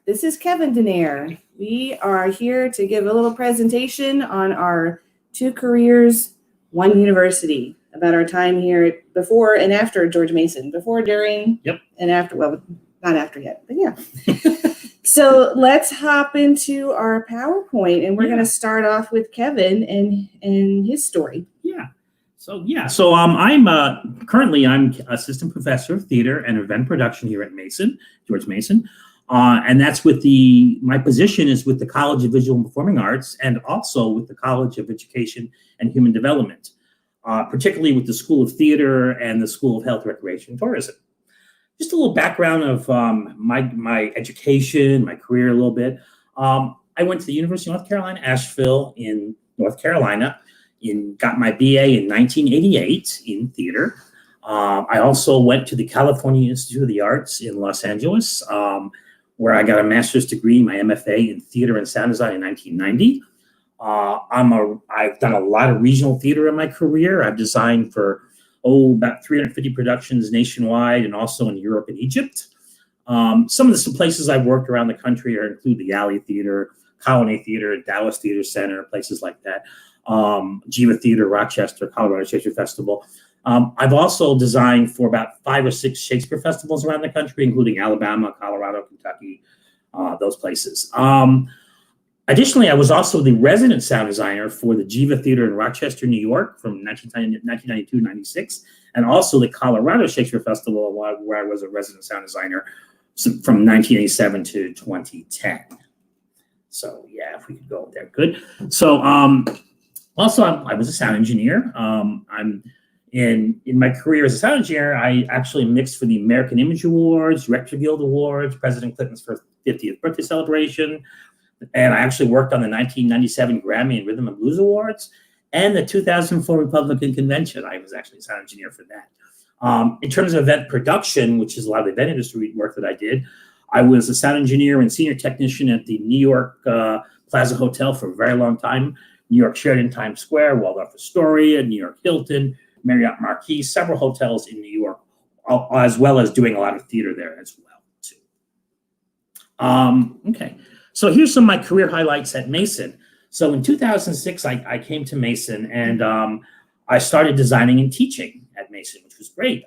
This is Kevin Dunayer. We are here to give a little presentation on our 2 careers, 1 university, about our time here before and after George Mason. Before, during, and after. Well, not after yet, but yeah. So let's hop into our PowerPoint, and we're going to start off with Kevin and his story. So I'm currently assistant professor of theater and event production here at Mason, George Mason. And that's with my position is with the College of Visual and Performing Arts and also with the College of Education and Human Development, particularly with the School of Theater and the School of Health, Recreation, and Tourism. Just a little background of my education, my career a little bit. I went to the University of North Carolina, Asheville in North Carolina, got my BA in 1988 in theater. I also went to the California Institute of the Arts in Los Angeles, where I got a master's degree, my MFA in theater and sound design in 1990. I've done a lot of regional theater in my career. I've designed for about 350 productions nationwide and also in Europe and Egypt. Some of the places I've worked around the country include the Alley Theater, Colony Theater, Dallas Theater Center, places like that. Jiva Theater, Rochester, Colorado Shakespeare Festival. I've also designed for about 5 or 6 Shakespeare festivals around the country, including Alabama, Colorado, Kentucky, those places. Additionally, I was also the resident sound designer for the Jiva Theater in Rochester, New York from 1992-96, and also the Colorado Shakespeare Festival, where I was a resident sound designer from 1987 to 2010. So yeah, if we could go there, good. So also, I was a sound engineer. In my career as a sound engineer, I actually mixed for the American Image Awards, Director Guild Awards, President Clinton's 50th birthday celebration, and I actually worked on the 1997 Grammy and Rhythm and Blues Awards and the 2004 Republican Convention. I was actually a sound engineer for that. In terms of event production, which is a lot of the event industry work that I did, I was a sound engineer and senior technician at the New York Plaza Hotel for a very long time, New York Sheraton Times Square, Waldorf Astoria, New York Hilton, Marriott Marquis, several hotels in New York, as well as doing a lot of theater there as well, too. Okay, so here's some of my career highlights at Mason. So in 2006, I came to Mason, and I started designing and teaching at Mason, which was great.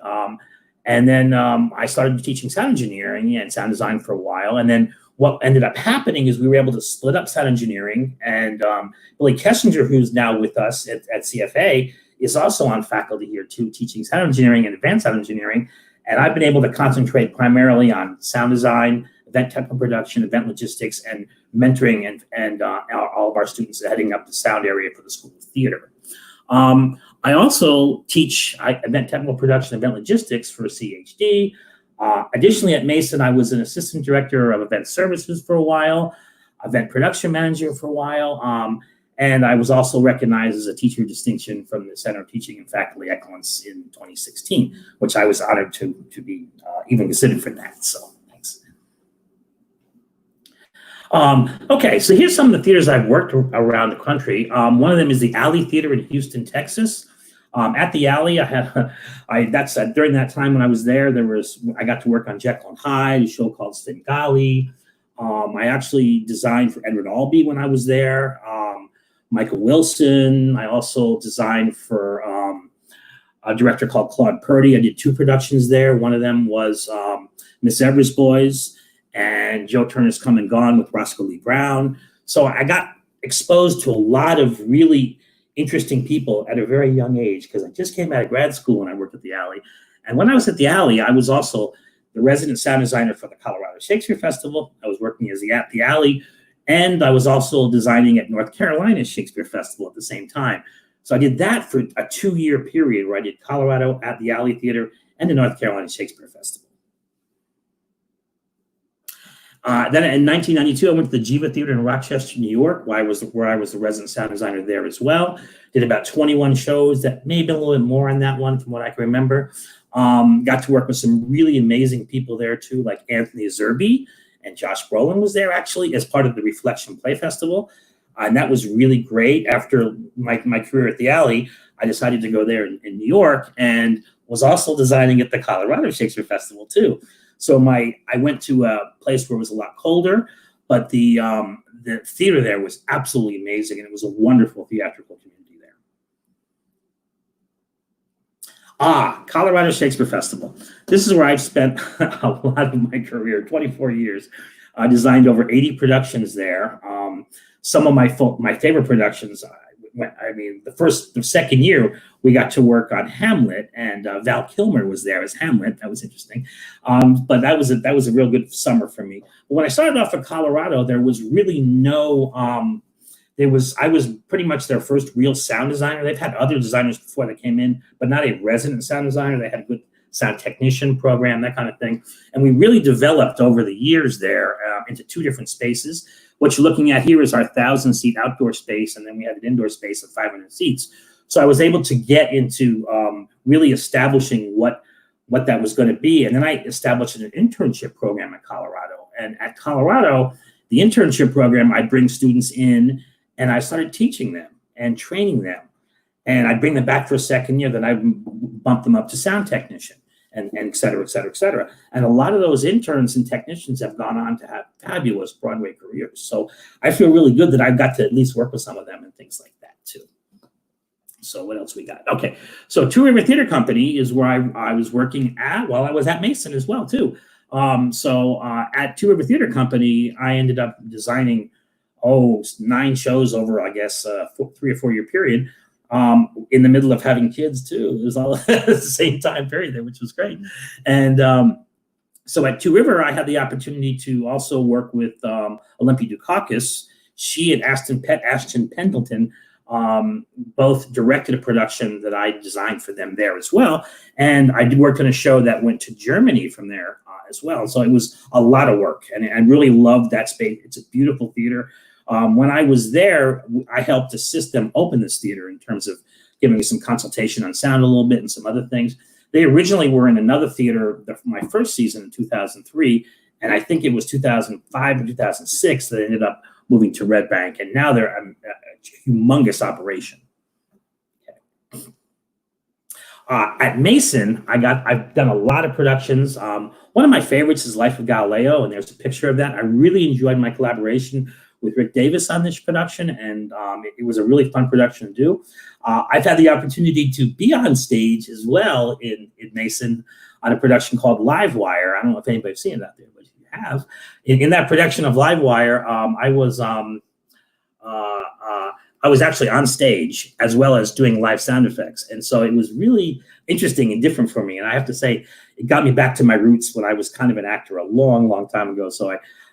And then I started teaching sound engineering and sound design for a while, and then what ended up happening is we were able to split up sound engineering, and Billy Kessinger, who's now with us at CFA, is also on faculty here too, teaching sound engineering and advanced sound engineering. And I've been able to concentrate primarily on sound design, event technical production, event logistics, and mentoring and all of our students heading up the sound area for the School of Theater. I also teach event technical production, event logistics for CHD. Additionally, at Mason, I was an assistant director of event services for a while, event production manager for a while, and I was also recognized as a teacher of distinction from the Center of Teaching and Faculty Excellence in 2016, which I was honored to be even considered for that. So thanks. Okay, so here's some of the theaters I've worked around the country. One of them is the Alley Theater in Houston, Texas. At the Alley, during that time when I was there, I got to work on Jekyll and Hyde, a show called Svengali. I actually designed for Edward Albee when I was there. Michael Wilson. I also designed for a director called Claude Purdy. I did 2 productions there. One of them was Miss Everest Boys and Joe Turner's Come and Gone with Roscoe Lee Brown. So I got exposed to a lot of really interesting people at a very young age because I just came out of grad school when I worked at the Alley. And when I was at the Alley, I was also the resident sound designer for the Colorado Shakespeare Festival. I was working at the Alley, and I was also designing at North Carolina Shakespeare Festival at the same time. So I did that for a 2-year period where I did Colorado at the Alley Theater and the North Carolina Shakespeare Festival. Then in 1992, I went to the Jiva Theater in Rochester, New York, where I was the resident sound designer there as well. Did about 21 shows. That may have been a little bit more on that one from what I can remember. Got to work with some really amazing people there too, like Anthony Zerbe, and Josh Brolin was there actually as part of the Reflection Play Festival. And that was really great. After my career at the Alley, I decided to go there in New York and was also designing at the Colorado Shakespeare Festival too. So I went to a place where it was a lot colder, but the theater there was absolutely amazing, and it was a wonderful theatrical community there. Colorado Shakespeare Festival. This is where I've spent a lot of my career, 24 years. I designed over 80 productions there. Some of my favorite productions, the second year, we got to work on Hamlet, and Val Kilmer was there as Hamlet. That was interesting. But that was a real good summer for me. But when I started off in Colorado, there was really no, I was pretty much their first real sound designer. They've had other designers before that came in, but not a resident sound designer. They had a good sound technician program, that kind of thing. And we really developed over the years there into two different spaces. What you're looking at here is our 1,000-seat outdoor space, and then we had an indoor space of 500 seats. So I was able to get into really establishing what that was going to be. And then I established an internship program at Colorado. And at Colorado, the internship program, I'd bring students in, and I started teaching them and training them. And I'd bring them back for a second year, then I'd bump them up to sound technician, and et cetera, et cetera, et cetera. And a lot of those interns and technicians have gone on to have fabulous Broadway careers. So I feel really good that I've got to at least work with some of them and things like that too. So what else we got? Okay, so Two River Theater Company is where I was working at while I was at Mason as well too. At Two River Theater Company, I ended up designing 9 shows over, I guess, 3 or 4 year period. In the middle of having kids too. It was all at the same time period there, which was great. And so at Two River, I had the opportunity to also work with Olympia Dukakis. She and Ashton Pendleton both directed a production that I designed for them there as well. And I worked on a show that went to Germany from there as well. So it was a lot of work, and I really loved that space. It's a beautiful theater. When I was there, I helped assist them open this theater in terms of giving me some consultation on sound a little bit and some other things. They originally were in another theater my first season in 2003, and I think it was 2005 or 2006 that they ended up moving to Red Bank, and now they're a humongous operation. Okay. At Mason, I've done a lot of productions. One of my favorites is Life of Galileo, and there's a picture of that. I really enjoyed my collaboration with Rick Davis on this production, and it was a really fun production to do. I've had the opportunity to be on stage as well in Mason on a production called Livewire. I don't know if anybody's seen it out there, but if you have. In that production of Livewire, I was actually on stage as well as doing live sound effects. And so it was really interesting and different for me. And I have to say, it got me back to my roots when I was kind of an actor a long, long time ago. So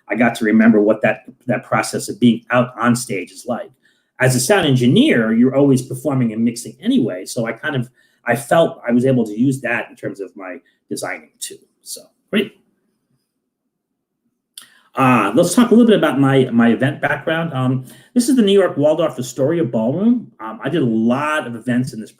I got to remember what that process of being out on stage is like. As a sound engineer, you're always performing and mixing anyway. So I felt I was able to use that in terms of my designing too. So great. Let's talk a little bit about my event background. This is the New York Waldorf Astoria Ballroom. I did a lot of events in this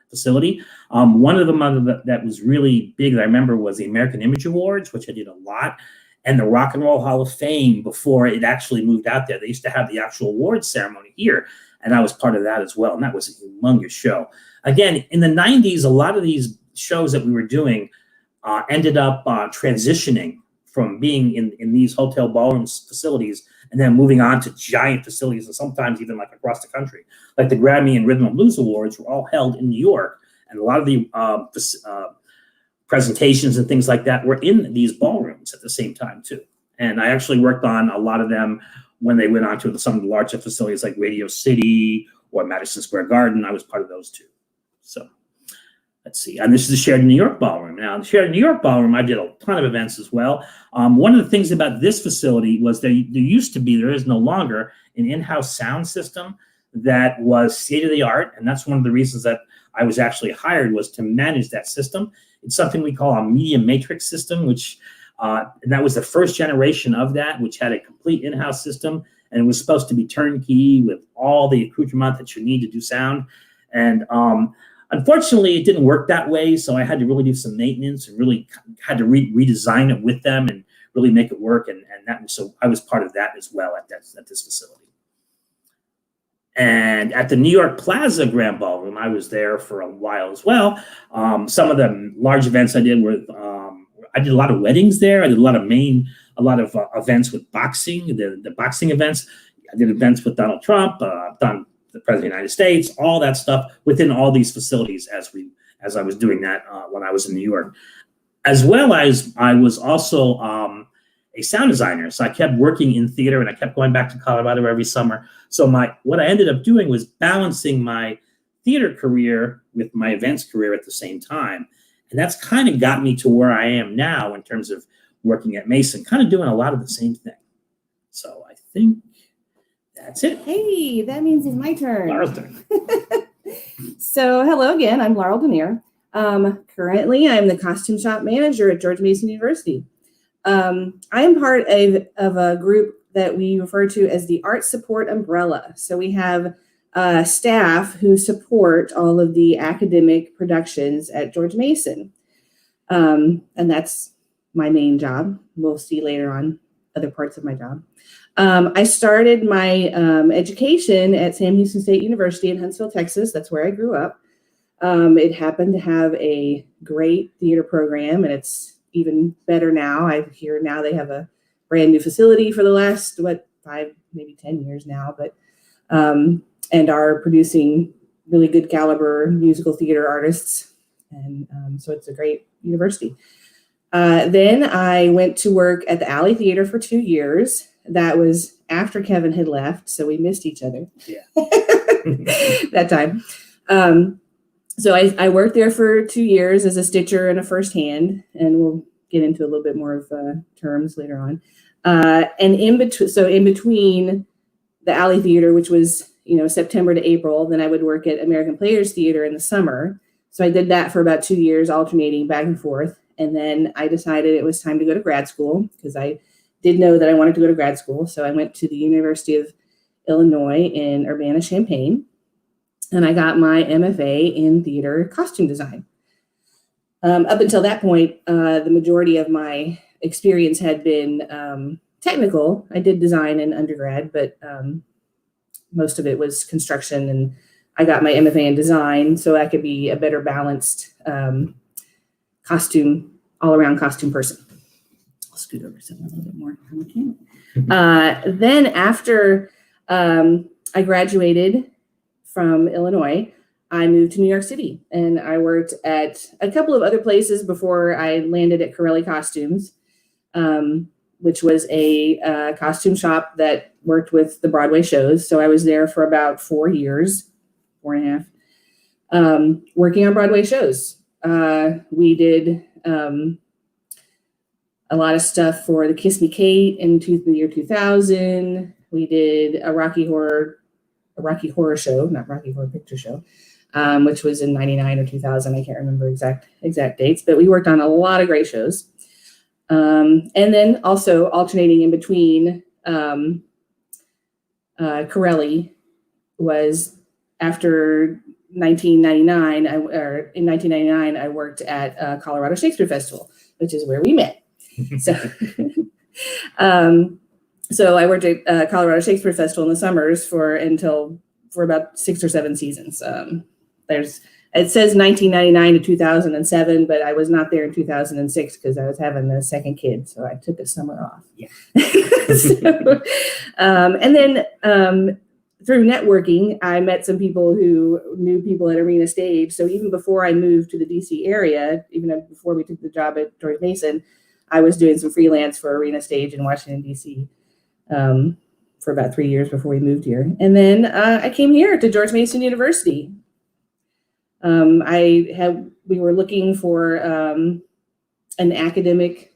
facility. One of them that was really big that I remember was the American Image Awards, which I did a lot, and the Rock and Roll Hall of Fame before it actually moved out there. They used to have the actual awards ceremony here, and I was part of that as well, and that was a humongous show. Again, in the 90s, a lot of these shows that we were doing ended up transitioning from being in these hotel ballrooms facilities and then moving on to giant facilities, and sometimes even like across the country. Like the Grammy and Rhythm and Blues Awards were all held in New York, and a lot of the presentations and things like that were in these ballrooms at the same time too. And I actually worked on a lot of them when they went on to some of the larger facilities like Radio City or Madison Square Garden. I was part of those too. So let's see. And this is the Sheraton New York Ballroom. Now, the Sheraton New York Ballroom, I did a ton of events as well. One of the things about this facility was there used to be, there is no longer, an in-house sound system that was state-of-the-art. And that's one of the reasons that I was actually hired, was to manage that system. It's something we call a media matrix system, which and that was the first generation of that, which had a complete in-house system. And it was supposed to be turnkey with all the accoutrement that you need to do sound. And unfortunately, it didn't work that way, so I had to really do some maintenance and really had to redesign it with them and really make it work. And so I was part of that as well at this facility. And at the New York Plaza Grand Ballroom, I was there for a while as well. Some of the large events I did were, I did a lot of weddings there. I did a lot of events with boxing, the boxing events. I did events with Donald Trump. I've done the President of the United States, all that stuff within all these facilities as I was doing that when I was in New York. As well as I was also a sound designer. So I kept working in theater and I kept going back to Colorado every summer. So what I ended up doing was balancing my theater career with my events career at the same time. And that's kind of got me to where I am now in terms of working at Mason, kind of doing a lot of the same thing. So I think that's it. Hey, that means it's my turn. Laurel's turn. So hello again, I'm Laurel Dunayer. Currently, I'm the costume shop manager at George Mason University. I am part of a group that we refer to as the Art Support Umbrella. So we have staff who support all of the academic productions at George Mason. And that's my main job. We'll see later on other parts of my job. I started my education at Sam Houston State University in Huntsville, Texas. That's where I grew up. It happened to have a great theater program, and it's even better now. I hear now they have a brand new facility for the last, 5, maybe 10 years now, but and are producing really good caliber musical theater artists. And so it's a great university. Then I went to work at the Alley Theater for 2 years. That was after Kevin had left, so we missed each other. Yeah. That time. So I worked there for 2 years as a stitcher and a first hand, and we'll get into a little bit more of terms later on. And in between the Alley Theater, which was September to April, then I would work at American Players Theater in the summer. So I did that for about 2 years, alternating back and forth. And then I decided it was time to go to grad school because I did know that I wanted to go to grad school. So I went to the University of Illinois in Urbana-Champaign, and I got my MFA in theater costume design. Up until that point, the majority of my experience had been technical. I did design in undergrad, but most of it was construction, and I got my MFA in design so I could be a better balanced all-around costume person. I'll scoot over so a little bit more on the camera. Then after I graduated from Illinois, I moved to New York City, and I worked at a couple of other places before I landed at Corelli Costumes, which was a costume shop that worked with the Broadway shows. So I was there for about 4 years, 4.5, working on Broadway shows. We did a lot of stuff for the Kiss Me Kate in the year 2000. We did a Rocky Horror show, not Rocky Horror Picture Show, which was in 99 or 2000. I can't remember exact dates, but we worked on a lot of great shows. And then also alternating in between Corelli was after 1999. In 1999, I worked at Colorado Shakespeare Festival, which is where we met. So I worked at Colorado Shakespeare Festival in the summers for about 6 or 7 seasons. It says 1999 to 2007, but I was not there in 2006 because I was having the second kid, so I took a summer off. Yeah. And then through networking, I met some people who knew people at Arena Stage. So even before I moved to the DC area, even before we took the job at George Mason, I was doing some freelance for Arena Stage in Washington, DC. For about 3 years before we moved here. And then I came here to George Mason University. We were looking for an academic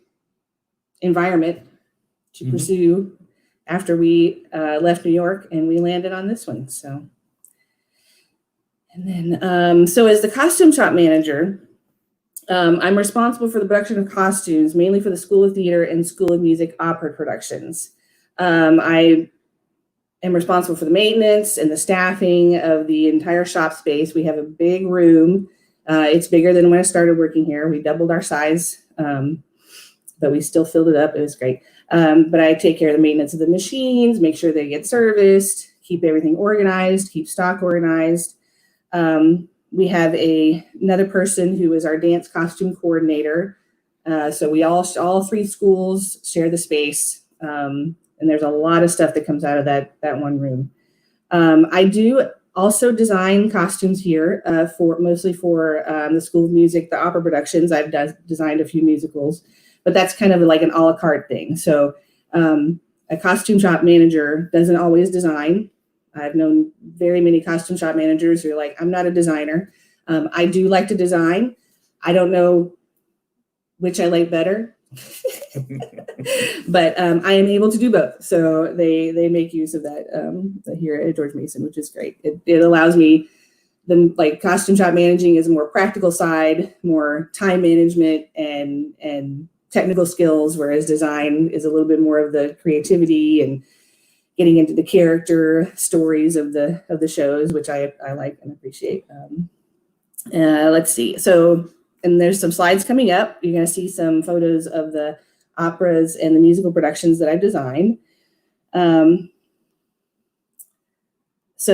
environment to pursue after we left New York, and we landed on this one. So, and then, so as the costume shop manager, I'm responsible for the production of costumes, mainly for the School of Theater and School of Music opera productions. I am responsible for the maintenance and the staffing of the entire shop space. We have a big room. It's bigger than when I started working here. We doubled our size, but we still filled it up. It was great. But I take care of the maintenance of the machines, make sure they get serviced, keep everything organized, keep stock organized. We have another person who is our dance costume coordinator, So we all three schools share the space, and there's a lot of stuff that comes out of that one room. I do also design costumes here mostly for the School of Music, the opera productions. I've designed a few musicals, but that's kind of like an a la carte thing. So a costume shop manager doesn't always design. I've known very many costume shop managers who are like, I'm not a designer. I do like to design. I don't know which I like better, but I am able to do both. So they make use of that here at George Mason, which is great. It allows me, like costume shop managing is a more practical side, more time management and technical skills, whereas design is a little bit more of the creativity and getting into the character stories of the shows, which I like and appreciate. Let's see. So, and there's some slides coming up. You're going to see some photos of the operas and the musical productions that I've designed. So,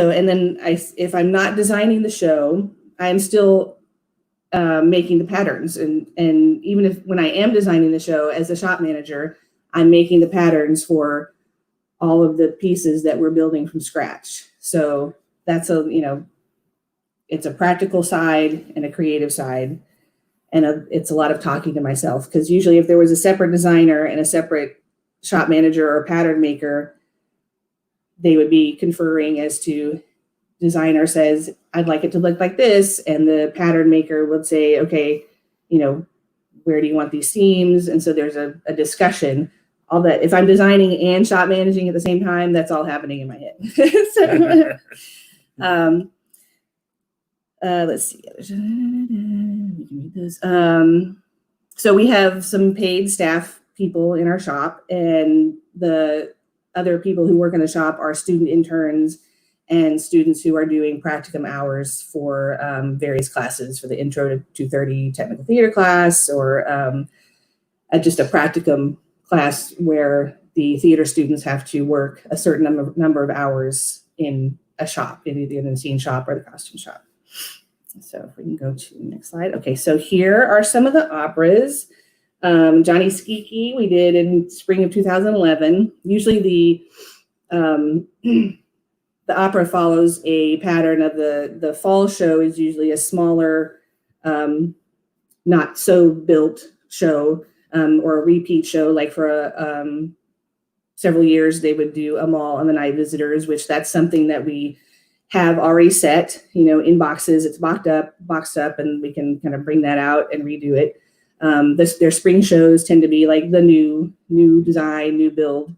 and then if I'm not designing the show, I'm still making the patterns. And even when I am designing the show as a shop manager, I'm making the patterns for all of the pieces that we're building from scratch. So that's it's a practical side and a creative side. And it's a lot of talking to myself, because usually if there was a separate designer and a separate shop manager or pattern maker, they would be conferring as to, designer says, I'd like it to look like this. And the pattern maker would say, okay, where do you want these seams? And so there's a discussion. All that, if I'm designing and shop managing at the same time, that's all happening in my head. So, let's see. We can read this. So we have some paid staff people in our shop, and the other people who work in the shop are student interns and students who are doing practicum hours for various classes, for the Intro to 230 technical theater class, or just a practicum class where the theater students have to work a certain number of hours in a shop, in either the scene shop or the costume shop. So if we can go to the next slide. Okay, so here are some of the operas. Johnny Skeeky we did in spring of 2011. Usually the opera follows a pattern of the fall show is usually a smaller, not so built show, or a repeat show. Like for several years, they would do A Mall and the Night Visitors, which that's something that we have already set, in boxes. It's boxed up, and we can kind of bring that out and redo it. Their spring shows tend to be like the new design, new build.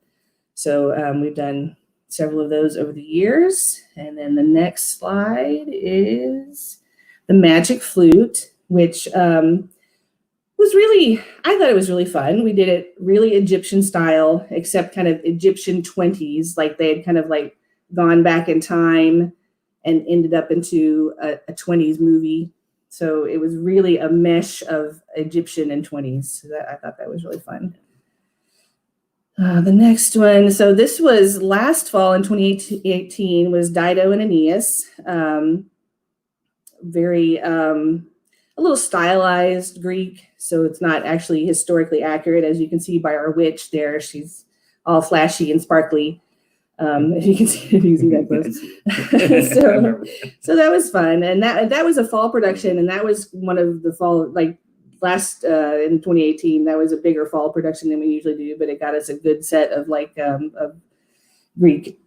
So we've done several of those over the years. And then the next slide is the Magic Flute, which I thought it was really fun. We did it really Egyptian style, except kind of Egyptian 20s, like they had kind of like gone back in time and ended up into a 20s movie. So it was really a mesh of Egyptian and 20s. So I thought that was really fun. The next one, so this was last fall in 2018, was Dido and Aeneas. A little stylized Greek, so it's not actually historically accurate. As you can see by our witch there, she's all flashy and sparkly. If you can see that close. So that was fun, and that was a fall production, and that was one of the fall, like last in 2018. That was a bigger fall production than we usually do, but it got us a good set of of Greek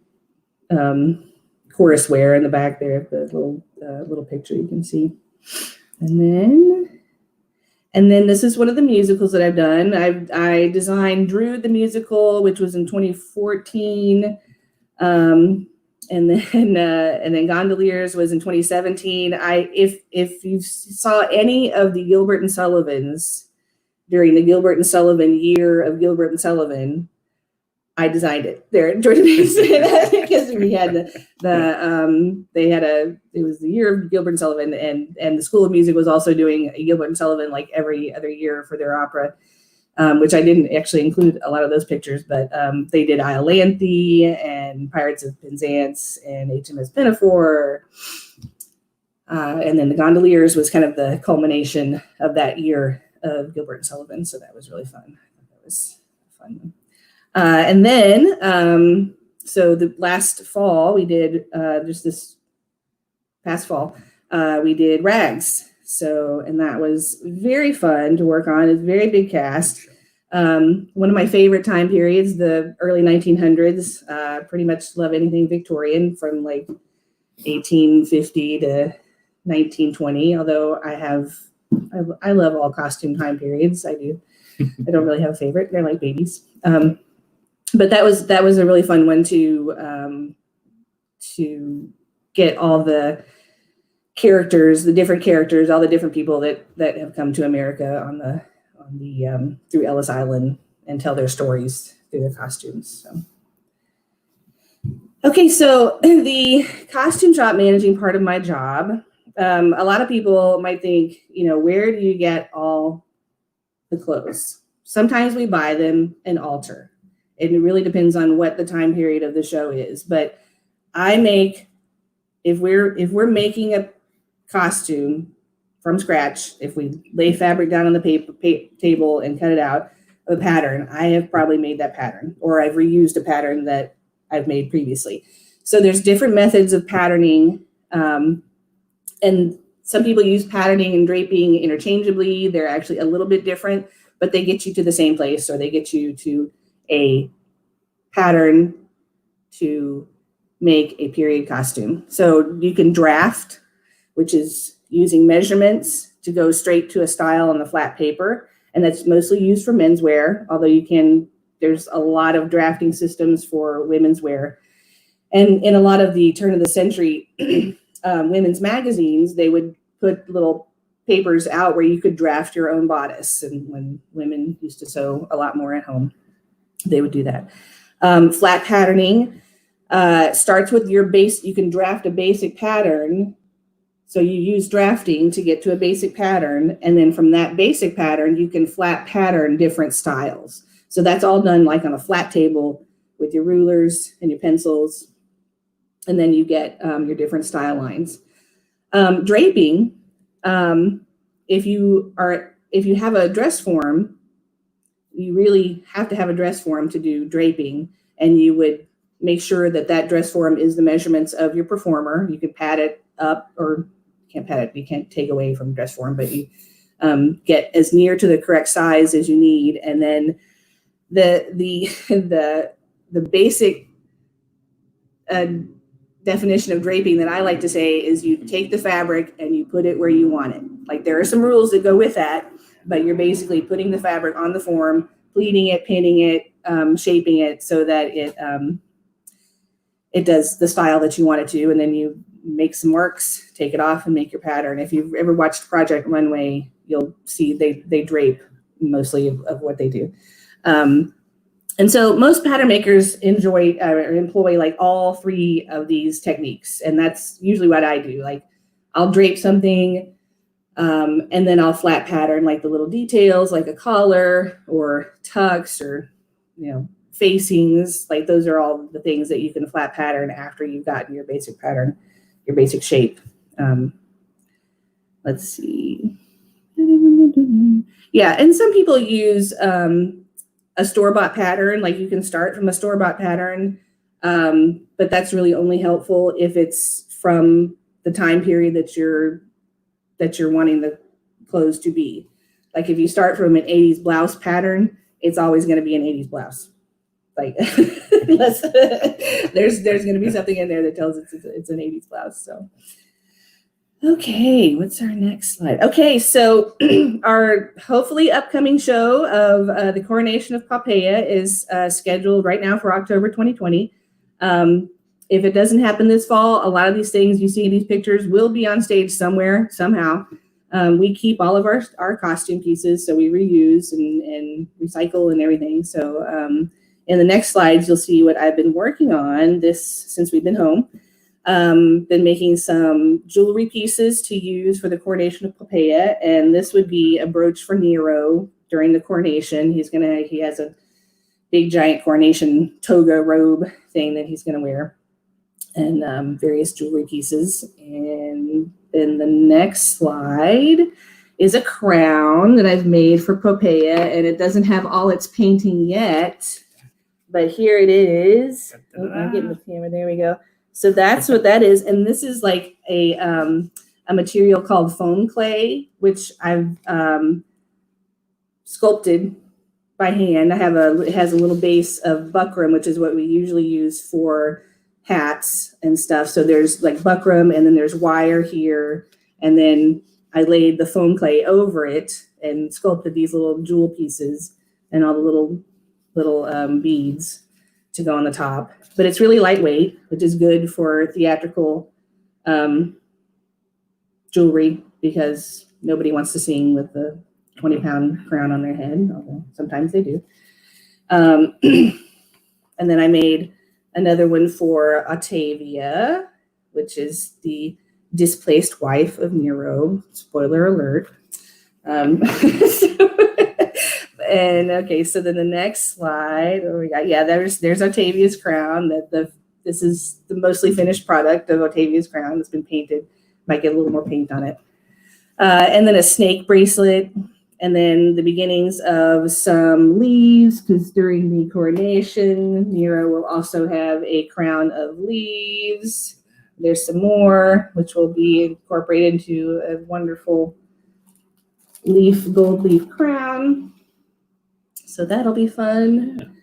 chorus wear in the back there. The little picture you can see, and then this is one of the musicals that I've done. I designed Drood the musical, which was in 2014. And then Gondoliers was in 2017. If you saw any of the Gilbert and Sullivans during the Gilbert and Sullivan year of Gilbert and Sullivan, I designed it there at George Mason, because we had it was the year of Gilbert and Sullivan, and the School of Music was also doing a Gilbert and Sullivan like every other year for their opera. Which I didn't actually include a lot of those pictures, but they did Iolanthe and Pirates of Penzance and HMS Pinafore. And then the Gondoliers was kind of the culmination of that year of Gilbert and Sullivan, so that was really fun. That was fun. And then, so the last fall we did, just this past fall, we did Rags. So, and that was very fun to work on. It's a very big cast. One of my favorite time periods, the early 1900s. Pretty much love anything Victorian from like 1850 to 1920. Although I love all costume time periods. I do. I don't really have a favorite. They're like babies. But that was a really fun one to get all the characters, the different characters, all the different people that have come to America on the through Ellis Island and tell their stories through their costumes. So. Okay, so the costume shop managing part of my job, a lot of people might think, where do you get all the clothes? Sometimes we buy them and alter. It really depends on what the time period of the show is. But if we're making a costume from scratch, if we lay fabric down on the table and cut it out, a pattern, I have probably made that pattern, or I've reused a pattern that I've made previously. So there's different methods of patterning, and some people use patterning and draping interchangeably. They're actually a little bit different, but they get you to the same place, or they get you to a pattern to make a period costume. So you can draft, which is using measurements to go straight to a style on the flat paper. And that's mostly used for menswear, although there's a lot of drafting systems for women's wear. And in a lot of the turn of the century women's magazines, they would put little papers out where you could draft your own bodice. And when women used to sew a lot more at home, they would do that. Flat patterning starts with your base. You can draft a basic pattern. So you use drafting to get to a basic pattern. And then from that basic pattern, you can flat pattern different styles. So that's all done like on a flat table with your rulers and your pencils. And then you get your different style lines. Draping, if you have a dress form, you really have to have a dress form to do draping, and you would make sure that dress form is the measurements of your performer. You could pad it up, or you can't pad it, you can't take away from dress form, but you get as near to the correct size as you need. And then the basic definition of draping that I like to say is you take the fabric and you put it where you want it. Like, there are some rules that go with that, but you're basically putting the fabric on the form, pleating it, pinning it, shaping it so that it does the style that you want it to, and then you make some marks, take it off, and make your pattern. If you've ever watched Project Runway, you'll see they drape mostly of what they do. And so most pattern makers employ like all three of these techniques, and that's usually what I do. Like, I'll drape something, and then I'll flat pattern like the little details, like a collar or tucks or facings. Like, those are all the things that you can flat pattern after you've gotten your basic pattern, your basic shape. Let's see. Yeah, and some people use a store-bought pattern. Like, you can start from a store-bought pattern, but that's really only helpful if it's from the time period that you're wanting the clothes to be. Like, if you start from an 80s blouse pattern, it's always going to be an 80s blouse. Like, there's going to be something in there that tells it's an 80s blouse. So, okay, what's our next slide? Okay, so our hopefully upcoming show of the Coronation of Poppaea is scheduled right now for October 2020. If it doesn't happen this fall, a lot of these things you see in these pictures will be on stage somewhere, somehow. We keep all of our costume pieces, so we reuse and recycle and everything. So in the next slides, you'll see what I've been working on since we've been home. Been making some jewelry pieces to use for the Coronation of Poppaea, and this would be a brooch for Nero during the coronation. He has a big giant coronation toga robe thing that he's going to wear, and various jewelry pieces. And then the next slide is a crown that I've made for Popea, and it doesn't have all its painting yet, but here it is. Oh, I'm getting the camera. There we go. So that's what that is, and this is like a material called foam clay, which I've sculpted by hand. It has a little base of buckram, which is what we usually use for hats and stuff. So there's like buckram, and then there's wire here, and then I laid the foam clay over it and sculpted these little jewel pieces and all the little beads to go on the top. But it's really lightweight, which is good for theatrical jewelry, because nobody wants to sing with the 20-pound crown on their head, although sometimes they do. And then I made another one for Octavia, which is the displaced wife of Nero. Spoiler alert. And okay, so then the next slide, oh, we got, yeah, there's Octavia's crown. This is the mostly finished product of Octavia's crown. It's been painted. Might get a little more paint on it. And then a snake bracelet, and then the beginnings of some leaves, because during the coronation, Nero will also have a crown of leaves. There's some more, which will be incorporated into a wonderful gold leaf crown. So that'll be fun.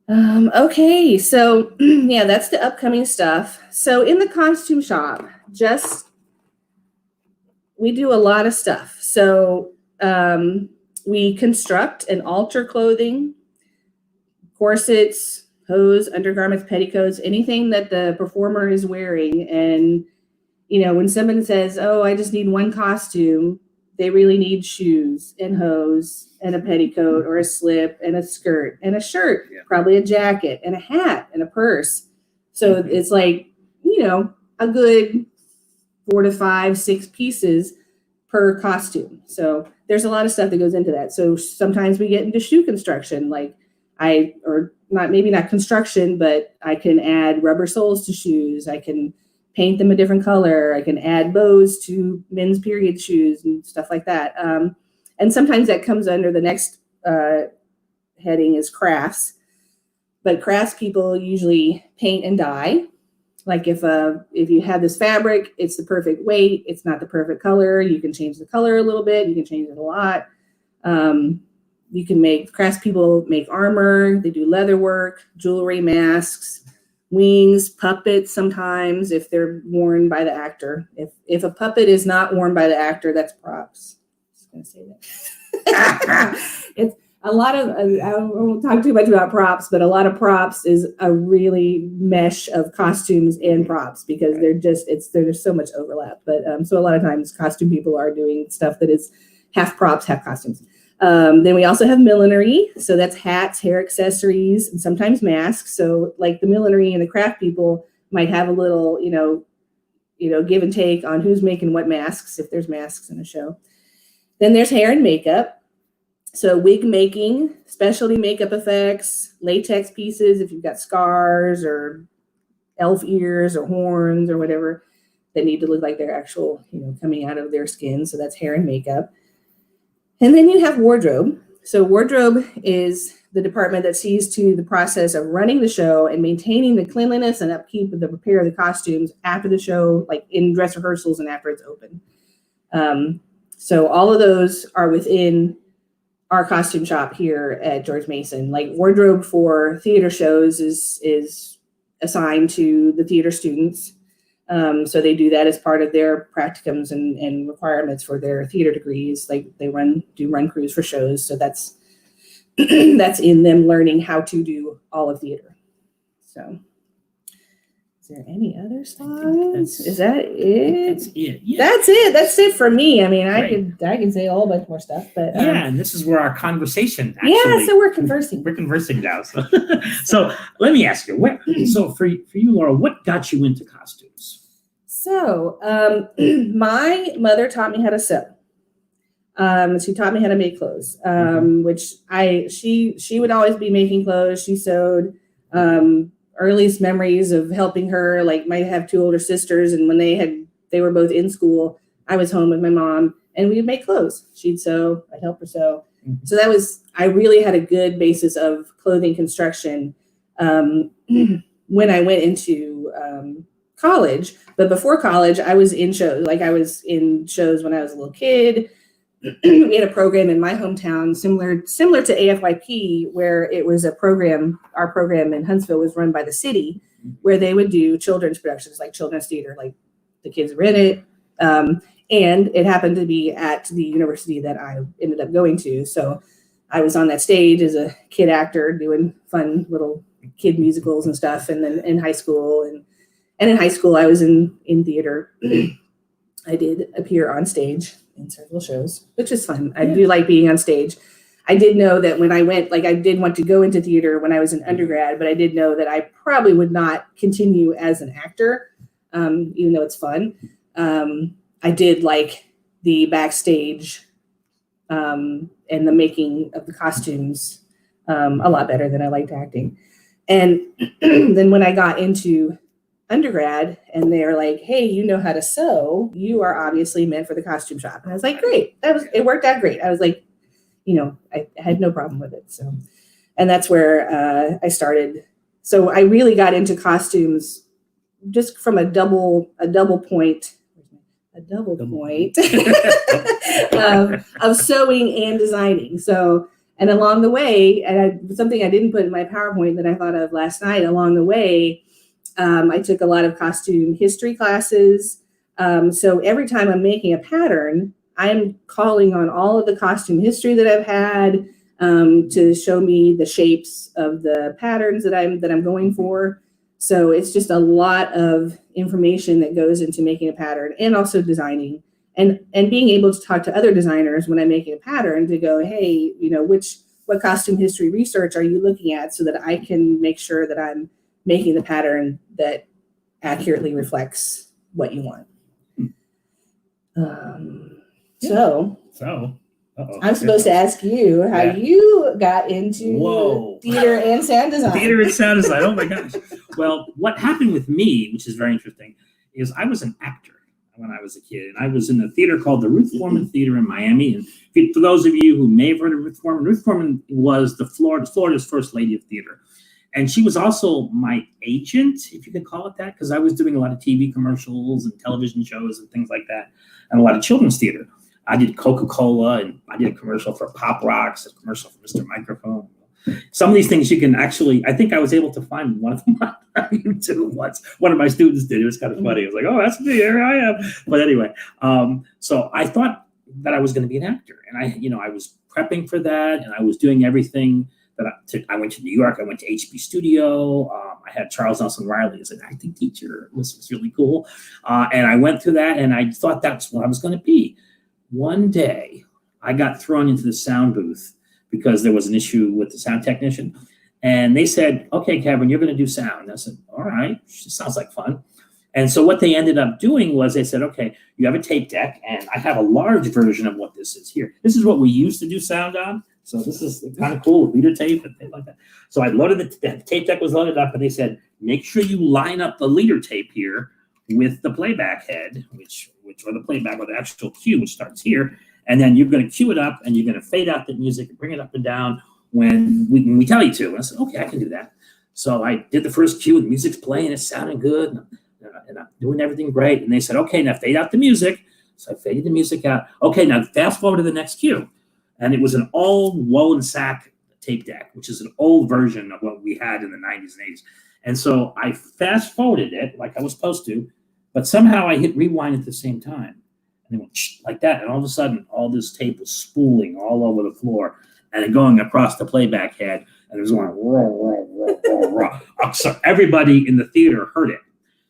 Okay, so yeah, that's the upcoming stuff. So in the costume shop, we do a lot of stuff. So we construct and alter clothing, corsets, hose, undergarments, petticoats, anything that the performer is wearing. And, when someone says, oh, I just need one costume, they really need shoes and hose and a petticoat or a slip and a skirt and a shirt, probably a jacket and a hat and a purse. So it's like, a good 4 to 5, 6 pieces per costume. So there's a lot of stuff that goes into that. So sometimes we get into shoe construction, maybe not construction, but I can add rubber soles to shoes. I can paint them a different color. I can add bows to men's period shoes and stuff like that. And sometimes that comes under the next heading is crafts. But crafts people usually paint and dye. Like if you have this fabric, it's the perfect weight, it's not the perfect color, you can change the color a little bit, you can change it a lot. You can crafts people make armor, they do leather work, jewelry, masks, wings, puppets sometimes if they're worn by the actor. If a puppet is not worn by the actor, that's props. I'm just gonna say that. It's a lot of, I won't talk too much about props, but a lot of props is a really mesh of costumes and props, because there's so much overlap. But so a lot of times costume people are doing stuff that is half props, half costumes. Then we also have millinery. So that's hats, hair accessories, and sometimes masks. So like the millinery and the craft people might have a little, give and take on who's making what masks, if there's masks in a show. Then there's hair and makeup. So wig making, specialty makeup effects, latex pieces, if you've got scars or elf ears or horns or whatever that need to look like they're actual, coming out of their skin. So that's hair and makeup. And then you have wardrobe. So wardrobe is the department that sees to the process of running the show and maintaining the cleanliness and upkeep of the repair of the costumes after the show, like in dress rehearsals and after it's open. So all of those are within our costume shop here at George Mason. Like wardrobe for theater shows is assigned to the theater students. So they do that as part of their practicums and requirements for their theater degrees. Like they do run crews for shows. So that's that's in them learning how to do all of theater. So is there any other slides? Is that it? That's it. Yeah. That's it. That's it for me. I mean, Right. I can say a whole bunch more stuff, but And this is where our conversation actually. yeah. So we're conversing. We're conversing now. So let me ask you, so for you, Laura, what got you into costumes? So my mother taught me how to sew. She taught me how to make clothes, which she would always be making clothes. She sewed. Earliest memories of helping her, like, might have 2 older sisters, and when they were both in school, I was home with my mom, and we would make clothes. She'd sew, I'd help her sew. Mhm. So I really had a good basis of clothing construction when I went into college. But before college, I was in shows. Like I was in shows when I was a little kid. We had a program in my hometown similar to AFYP, where it was a program. Our program in Huntsville was run by the city, where they would do children's productions, like children's theater, like the kids were in it. And it happened to be at the university that I ended up going to. So I was on that stage as a kid actor doing fun little kid musicals and stuff. And then in high school and in high school, I was in theater. I did appear on stage in several shows, which is fun. I do like being on stage. I did know that when I went, like I did want to go into theater when I was an undergrad, but I did know that I probably would not continue as an actor, even though it's fun. I did like the backstage and the making of the costumes a lot better than I liked acting. And then when I got into undergrad and they're like, hey, you know how to sew, you are obviously meant for the costume shop. And I was like, great. It worked out great. I was like, I had no problem with it. So, and that's where I started. So I really got into costumes just from a double point of sewing and designing. So, and along the way, and something I didn't put in my PowerPoint that I thought of last night, along the way, I took a lot of costume history classes. So every time I'm making a pattern, I'm calling on all of the costume history that I've had to show me the shapes of the patterns that I'm going for. So it's just a lot of information that goes into making a pattern and also designing and being able to talk to other designers when I'm making a pattern to go, hey, what costume history research are you looking at so that I can make sure that I'm making the pattern that accurately reflects what you want. So I'm supposed to ask you how you got into theater and sound design. Theater and sound design. Oh my gosh. Well, what happened with me, which is very interesting, is I was an actor when I was a kid. And I was in a theater called the Ruth Foreman Theater in Miami. And for those of you who may have heard of Ruth Foreman was Florida's first lady of theater. And she was also my agent, if you could call it that, because I was doing a lot of TV commercials and television shows and things like that, and a lot of children's theater. I did Coca-Cola, and I did a commercial for Pop Rocks, a commercial for Mr. Microphone. Some of these things you can actually, I think I was able to find one of them on YouTube once. One of my students did. It was kind of funny. I was like, oh, that's me. Here I am. But anyway, so I thought that I was going to be an actor. And I was prepping for that, and I was doing everything that I went to New York. I went to HB Studio. I had Charles Nelson Riley as an acting teacher. It was really cool. And I went through that, and I thought that's what I was going to be. One day, I got thrown into the sound booth because there was an issue with the sound technician. And they said, okay, Kevin, you're going to do sound. I said, all right, sounds like fun. And so what they ended up doing was they said, okay, you have a tape deck, and I have a large version of what this is here. This is what we used to do sound on. So this is kind of cool, leader tape and things like that. So I loaded the tape deck was loaded up, and they said, make sure you line up the leader tape here with the playback head, which or the playback or the actual cue, which starts here. And then you're going to cue it up, and you're going to fade out the music and bring it up and down when we tell you to. And I said, okay, I can do that. So I did the first cue, and the music's playing, it's sounding good, and I'm doing everything great. And they said, okay, now fade out the music. So I faded the music out. Okay, now fast forward to the next cue. And it was an old Wollensack tape deck, which is an old version of what we had in the 90s and 80s. And so I fast forwarded it like I was supposed to, but somehow I hit rewind at the same time. And it went like that. And all of a sudden, all this tape was spooling all over the floor and going across the playback head. And it was going, so everybody in the theater heard it.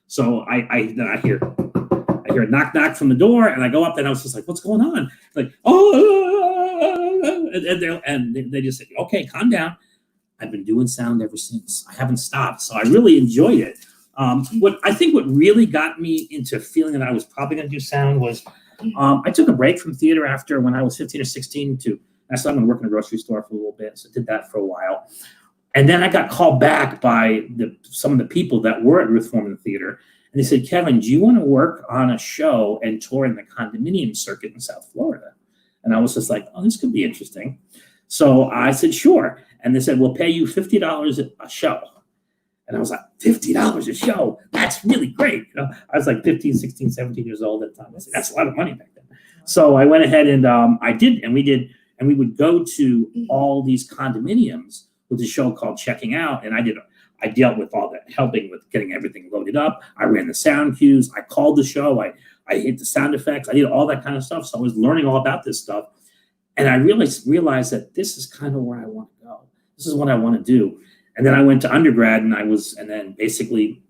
So I hear a knock, knock from the door, and I go up, and I was just like, what's going on? Like, and they just said, okay, calm down. I've been doing sound ever since. I haven't stopped. So I really enjoyed it. What really got me into feeling that I was probably going to do sound was I took a break from theater after when I was 15 or 16 I started going to work in a grocery store for a little bit. So I did that for a while. And then I got called back by some of the people that were at Ruth Foreman Theater. And they said, Kevin, do you want to work on a show and tour in the condominium circuit in South Florida? And I was just like, oh, this could be interesting. So I said, sure. And they said, we'll pay you $50 a show. And I was like, $50 a show? That's really great. I was like 15, 16, 17 years old at the time. I said, that's a lot of money back then. So I went ahead and I did, and we would go to all these condominiums with a show called Checking Out. And I dealt with all that, helping with getting everything loaded up. I ran the sound cues. I called the show. I hit the sound effects. I did all that kind of stuff. So I was learning all about this stuff. And I realized that this is kind of where I want to go. This is what I want to do. And then I went to undergrad, and then basically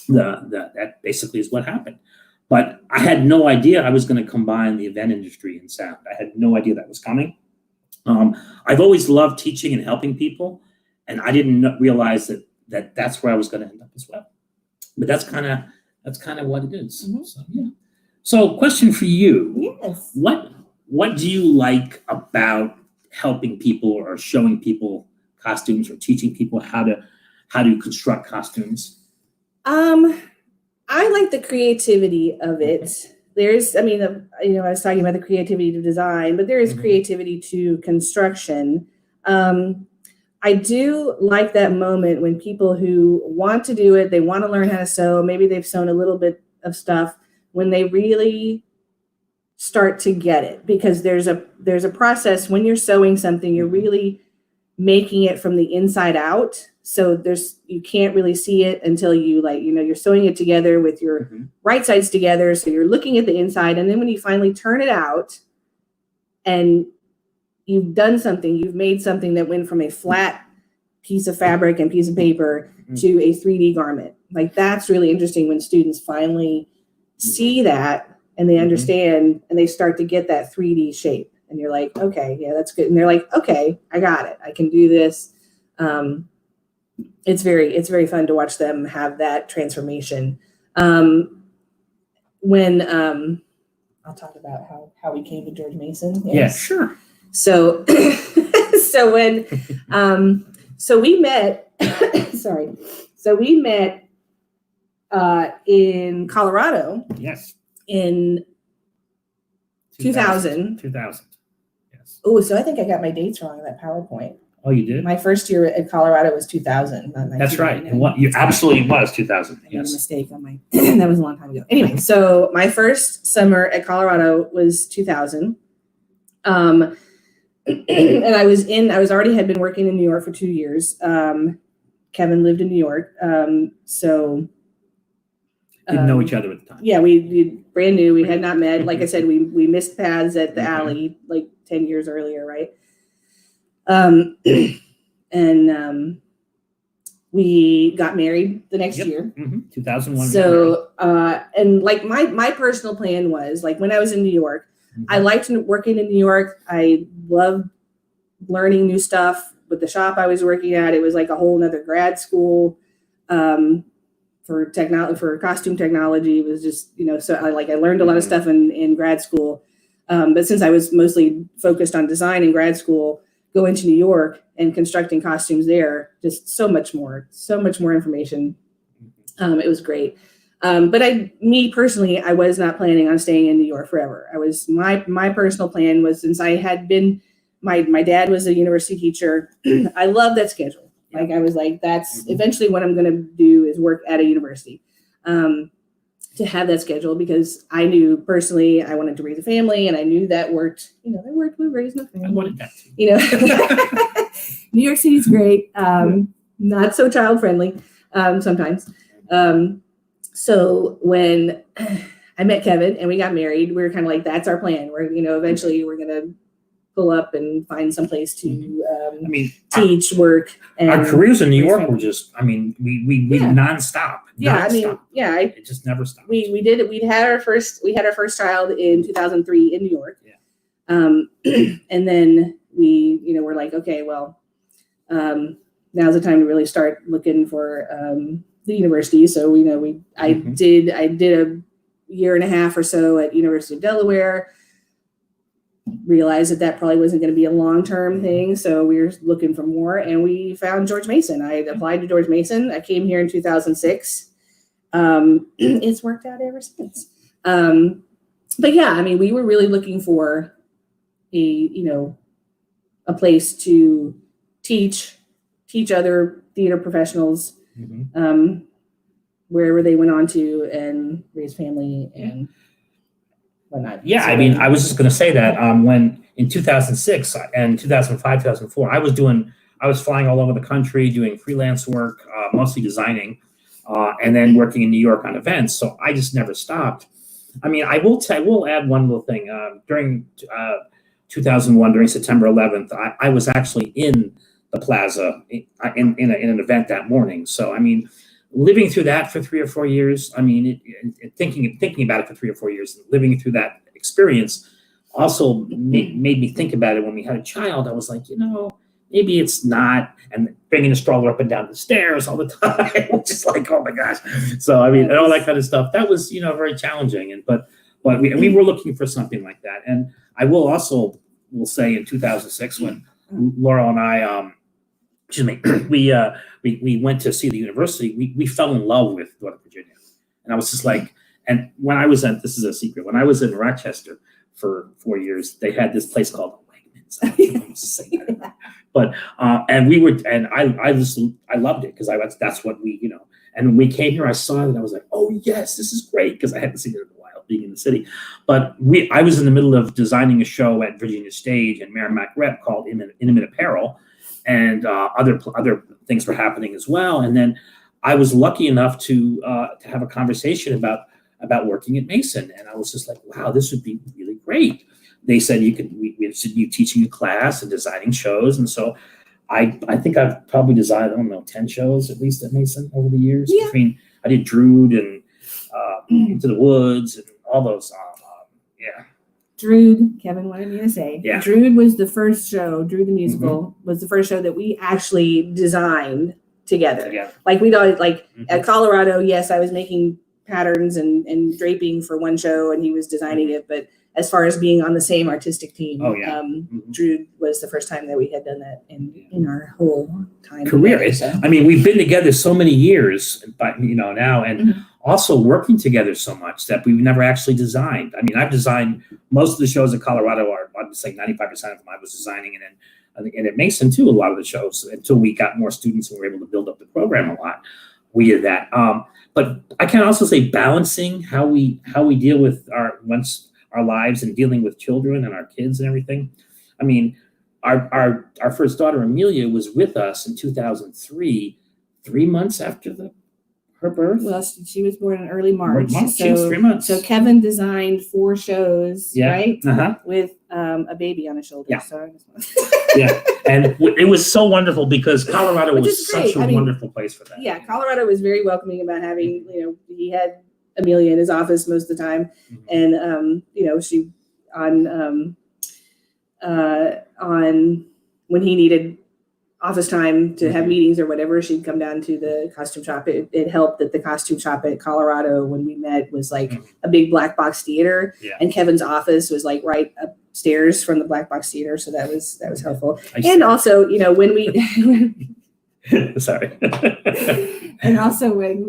that basically is what happened. But I had no idea I was going to combine the event industry and sound. I had no idea that was coming. I've always loved teaching and helping people, and I didn't realize that's where I was going to end up as well. But that's kind of what it is. Mm-hmm. So, yeah. So, question for you: Yes. What do you like about helping people or showing people costumes or teaching people how to construct costumes? I like the creativity of it. There's, I was talking about the creativity to design, but there is creativity to construction. I do like that moment when people who want to do it, they want to learn how to sew, maybe they've sewn a little bit of stuff, when they really start to get it, because there's a process when you're sewing something, you're really making it from the inside out. So you can't really see it until you're sewing it together with your right sides together. So you're looking at the inside. And then when you finally turn it out and you've done something, you've made something that went from a flat piece of fabric and piece of paper to a 3D garment. Like, that's really interesting when students finally see that and they understand and they start to get that 3D shape. And you're like, okay, yeah, that's good. And they're like, okay, I got it. I can do this. It's very fun to watch them have that transformation. When I'll talk about how we came to George Mason. Yes. Yeah, sure. So we met. Sorry. So we met in Colorado. Yes. In 2000. 2000. Yes. Oh, so I think I got my dates wrong in that PowerPoint. Oh, you did? My first year at Colorado was 2000. That's right. And you absolutely was 2000. I made a mistake on my, that was a long time ago. Anyway, so my first summer at Colorado was 2000. And I had been working in New York for 2 years. Kevin lived in New York. Didn't know each other at the time. Yeah, we brand new. We had not met. Like I said, we missed paths at the alley like 10 years earlier, right? We got married the next year. 2001. So, and like my personal plan was, like, when I was in New York, I liked working in New York. I loved learning new stuff. With the shop I was working at, it was like a whole nother grad school, for costume technology. It was just, so I learned a lot of stuff in grad school. But since I was mostly focused on design in grad school, going to New York and constructing costumes there, just so much more information. It was great. But me personally, I was not planning on staying in New York forever. My personal plan was, since I had been, my dad was a university teacher. I love that schedule. Like, I was like, that's eventually what I'm going to do, is work at a university, to have that schedule, because I knew personally I wanted to raise a family, and I knew that worked. That worked with raising a family. I wanted that too. New York City's great. Not so child friendly sometimes. So when I met Kevin and we got married, we were kind of like, that's our plan. We're, eventually we're going to pull up and find someplace to teach, work. And our careers in New York were just, we nonstop. Yeah, it just never stopped. We did it. We had our first child in 2003 in New York. Yeah. And then we're like, okay, well, now's the time to really start looking for the university. So I did a year and a half or so at University of Delaware. Realized that probably wasn't going to be a long-term thing, so we were looking for more, and we found George Mason. I applied to George Mason. I came here in 2006, It's worked out ever since. But yeah, I mean, we were really looking for a place to teach other theater professionals wherever they went on to and raise family and whatnot. Yeah, So, I mean, I was just going to say that when in 2006 and 2005, 2004, I was flying all over the country doing freelance work, mostly designing, and then working in New York on events. So I just never stopped. I mean, I will add one little thing. During 2001, during September 11th, I was actually in the Plaza in an event that morning. So, I mean, living through that for 3 or 4 years, I mean, thinking about it for 3 or 4 years, and living through that experience also made me think about it when we had a child. I was like, maybe it's not, and bringing a stroller up and down the stairs all the time, just like, oh my gosh. So, I mean, and all that kind of stuff, that was, very challenging. But we were looking for something like that. And I will say in 2006, when Laurel and I, we went to see the university, we fell in love with Northern Virginia. And I was just like, and when I was this is a secret, when I was in Rochester for 4 years, they had this place called Wegmans. But and I loved it because that's what and when we came here, I saw it and I was like, oh yes, this is great, because I hadn't seen it in a while being in the city. But I was in the middle of designing a show at Virginia Stage and Merrimack Rep called Intimate Apparel, and other things were happening as well. And then I was lucky enough to have a conversation about working at Mason, and I was just like, wow, this would be really great. They said we interested in you teaching a class and designing shows, and so I think I've probably designed, I don't know, 10 shows at least at Mason over the years. Yeah. Between I did Drood and Into the Woods and all those. Drood, Kevin wanted me to say. Yeah. Drood was the first show. Drood the musical was the first show that we actually designed together. Like we'd always at Colorado. Yes, I was making patterns and draping for one show, and he was designing it. But as far as being on the same artistic team, Drood was the first time that we had done that in our whole time career. Together, so. I mean, we've been together so many years, but now, and also working together so much that we've never actually designed. I mean, I've designed most of the shows in Colorado. I'd say 95% of them I was designing, and at Mason too. A lot of the shows, until we got more students and we were able to build up the program a lot, we did that. But I can also say balancing how we deal with our lives and dealing with children and our kids and everything. I mean, our first daughter, Amelia, was with us in 2003, 3 months after her birth. Well, she was born in early March. She was 3 months. So Kevin designed 4 shows, right? With a baby on his shoulder. Yeah. So Yeah. And it was so wonderful because Colorado was such a wonderful place for that. Yeah, Colorado was very welcoming about having, he had Amelia in his office most of the time, and she on when he needed office time to have meetings or whatever, she'd come down to the costume shop. It helped that the costume shop at Colorado, when we met, was like a big black box theater, and Kevin's office was like right upstairs from the black box theater, so that was helpful. And also, when we sorry, and also when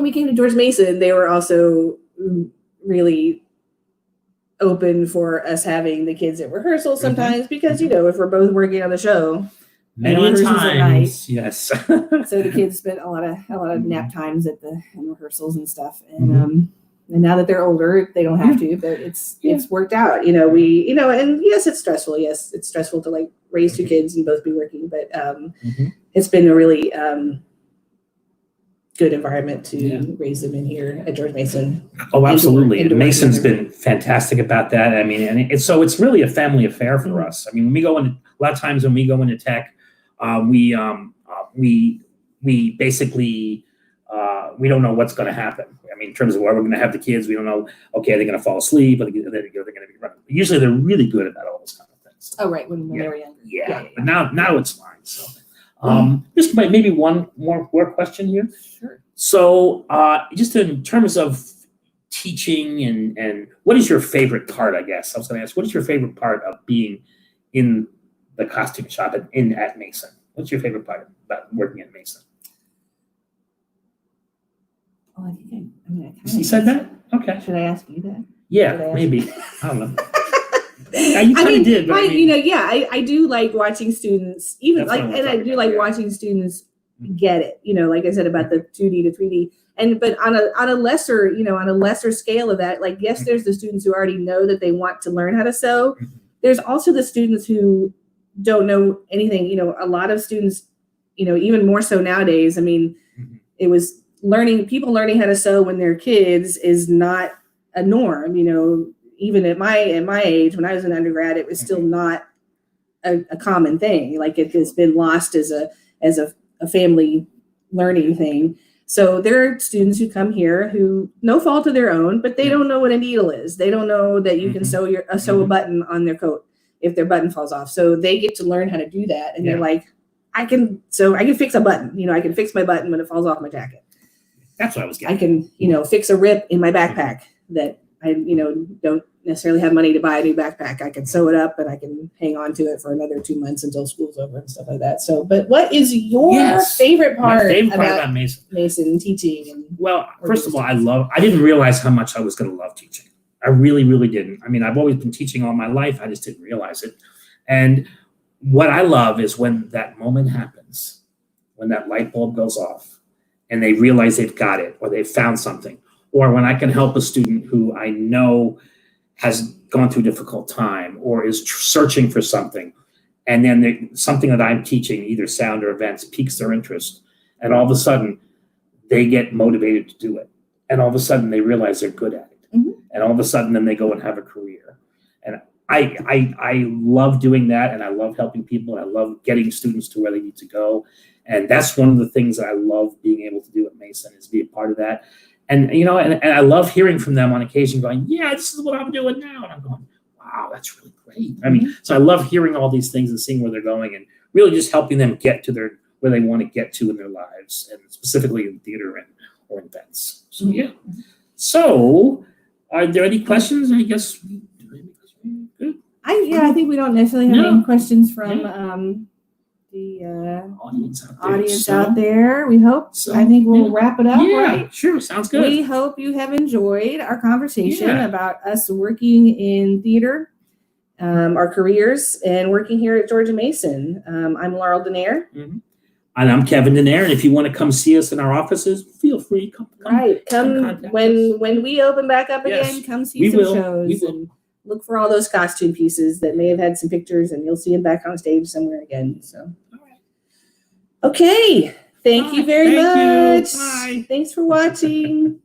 we came to George Mason, they were also really open for us having the kids at rehearsal sometimes, because if we're both working on the show, many times, yes. So the kids spent a lot of nap times at the rehearsals and stuff, and now that they're older, they don't have to, but it's worked out. And yes, it's stressful. Yes, it's stressful to raise 2 kids and both be working, but it's been a really good environment to raise them in here at George Mason. Oh, absolutely. And Mason's been fantastic about that. I mean, and it's really a family affair for us. I mean, when we go into, a lot of times when we go into tech, we basically, we don't know what's going to happen. I mean, in terms of where we're going to have the kids, we don't know, okay, they're going to fall asleep, or they're going to be running. Usually they're really good about all those kind of things. Oh, right. When they were younger. Yeah. But now it's fine. So. Just maybe one more question here. Sure. So, just in terms of teaching and what is your favorite part? I guess I was going to ask, what is your favorite part of being in the costume shop at Mason? What's your favorite part about working at Mason? Oh, I think I mean, I kind You said that? Okay. Should I ask you that? Yeah, maybe. I don't know. Yeah, you kind of did, but you know, yeah, I do like watching students, even That's like, what I'm and I talking do about, like yeah. watching students get it. You know, like I said about the 2D to 3D, but on a lesser, you know, on a lesser scale of that, like yes, there's the students who already know that they want to learn how to sew. There's also the students who don't know anything. You know, a lot of students, you know, even more so nowadays. I mean, it was people learning how to sew when they're kids is not a norm. You know, even at my age, when I was an undergrad, it was still not a common thing. Like it has been lost as a family learning thing. So there are students who come here who, no fault of their own, but they don't know what a needle is. They don't know that you can sew a button on their coat if their button falls off. So they get to learn how to do that, and they're like, I can fix a button. You know, I can fix my button when it falls off my jacket. That's what I was getting. I can, you know, fix a rip in my backpack that I, you know, don't necessarily have money to buy a new backpack. I can sew it up and I can hang on to it for another 2 months until school's over and stuff like that. So, but what is your favorite part about Mason teaching? And well, first of all, I didn't realize how much I was going to love teaching. I really, really didn't. I mean, I've always been teaching all my life. I just didn't realize it. And what I love is when that moment happens, when that light bulb goes off and they realize they've got it or they've found something, or when I can help a student who I know has gone through a difficult time or is searching for something, and then something that I'm teaching, either sound or events, piques their interest, and all of a sudden they get motivated to do it, and all of a sudden they realize they're good at it, and all of a sudden then they go and have a career. And I love doing that, and I love helping people, and I love getting students to where they need to go, and that's one of the things that I love being able to do at Mason, is be a part of that. And, you know, and I love hearing from them on occasion going, yeah, this is what I'm doing now. And I'm going, wow, that's really great. I mean, so I love hearing all these things and seeing where they're going and really just helping them get to where they want to get to in their lives, and specifically in theater or events. So, yeah. So, are there any questions? I guess. Good. I think we don't necessarily have any questions from the audience out there. We hope. I think we'll wrap it up. Yeah, right? Sure. Sounds good. We hope you have enjoyed our conversation about us working in theater, our careers, and working here at Georgia Mason. I'm Laurel Dunayer. And I'm Kevin Dunayer. And if you want to come see us in our offices, feel free. Come when we open back up again. Come see some shows and look for all those costume pieces that may have had some pictures, and you'll see them back on stage somewhere again. So, okay. Thank you very much. Bye. Thanks for watching.